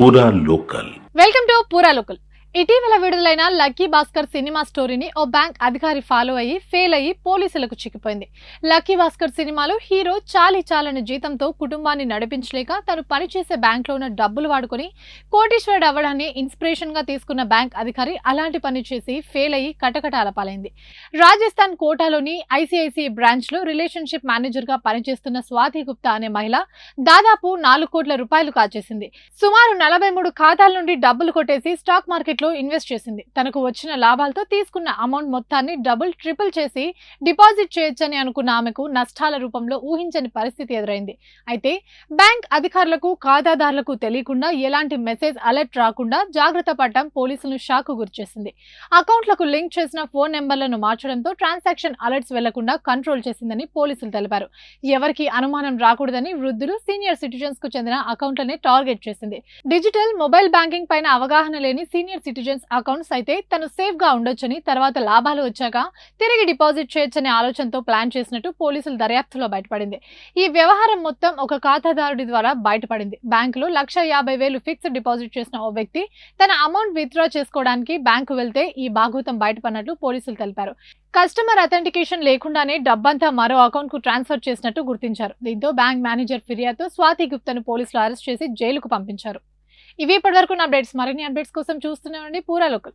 పూరా local. Welcome to పూరా local. ఇటీవల విడుదలైన లక్కీ భాస్కర్ సినిమా స్టోరీని ఓ బ్యాంక్ అధికారి ఫాలో అయ్యి ఫెయిల్ అయ్యి పోలీసులకు చిక్కిపోయింది. లక్కీ భాస్కర్ సినిమాలో హీరో చాలని జీతంతో కుటుంబాన్ని నడిపించలేక తను పనిచేసే బ్యాంక్ లో ఉన్న డబ్బులు వాడుకొని కోటీశ్వరుడు అవ్వడాన్ని ఇన్స్పిరేషన్ గా తీసుకున్న బ్యాంక్ అధికారి అలాంటి పని చేసి ఫెయిల్ అయ్యి కటకటాల పాలైంది. రాజస్థాన్ కోటాలోని ఐసిఐసిఐ బ్రాంచ్ లో రిలేషన్షిప్ మేనేజర్ గా పనిచేస్తున్న స్వాతి గుప్తా అనే మహిళ దాదాపు 4 కోట్ల రూపాయలు కాజేసింది. సుమారు 43 ఖాతాల నుండి డబ్బులు కొట్టేసి స్టాక్ మార్కెట్ లో ఇన్వెస్ట్ చేసింది. తనకు వచ్చిన లాభాలతో తీసుకున్న అమౌంట్ మొత్తాన్ని డబుల్ ట్రిపుల్ చేసి డిపాజిట్ చేయొచ్చని అనుకున్న ఆమెకు నష్టాల రూపంలో ఊహించని పరిస్థితి ఎదురైంది. అయితే బ్యాంక్ అధికారులకు ఖాతాదారులకు తెలియకుండా ఎలాంటి మెసేజ్ అలర్ట్ రాకుండా జాగ్రత్త పడటం పోలీసులను షాక్ గురిచేసింది. అకౌంట్లకు లింక్ చేసిన ఫోన్ నెంబర్లను మార్చడంతో ట్రాన్సాక్షన్ అలర్ట్స్ వెళ్లకుండా కంట్రోల్ చేసిందని పోలీసులు తెలిపారు. ఎవరికి అనుమానం రాకూడదని వృద్ధులు, సీనియర్ సిటిజన్స్ కు చెందిన అకౌంట్లనే టార్గెట్ చేసింది. డిజిటల్ మొబైల్ బ్యాంకింగ్ పైన అవగాహన లేని సీనియర్ సిటిజన్స్ అకౌంట్స్ అయితే తను సేఫ్ గా ఉండొచ్చని, తర్వాత లాభాలు వచ్చాక తిరిగి డిపాజిట్ చేయొచ్చనే ఆలోచనతో ప్లాన్ చేసినట్టు పోలీసుల దర్యాప్తులో బయటపడింది. ఈ వ్యవహారం మొత్తం ఒక ఖాతాదారుడి ద్వారా బయటపడింది. బ్యాంకులో 1,50,000 ఫిక్స్డ్ డిపాజిట్ చేసిన ఓ వ్యక్తి తన అమౌంట్ విత్డ్రా చేసుకోవడానికి బ్యాంకు వెళ్తే ఈ భాగోతం బయటపడినట్లు పోలీసులు తెలిపారు. కస్టమర్ అథెంటికేషన్ లేకుండానే డబ్బంతా మరో అకౌంట్ కు ట్రాన్స్ఫర్ చేసినట్టు గుర్తించారు. దీంతో బ్యాంక్ మేనేజర్ ఫిర్యాదుతో స్వాతి గుప్తాను పోలీసులు అరెస్ట్ చేసి జైలుకు పంపించారు. ఇవి ఇప్పటివరకు అప్డేట్స్. మరిన్ని అప్డేట్స్ కోసం చూస్తూనే ఉండండి పూరా లోకల్.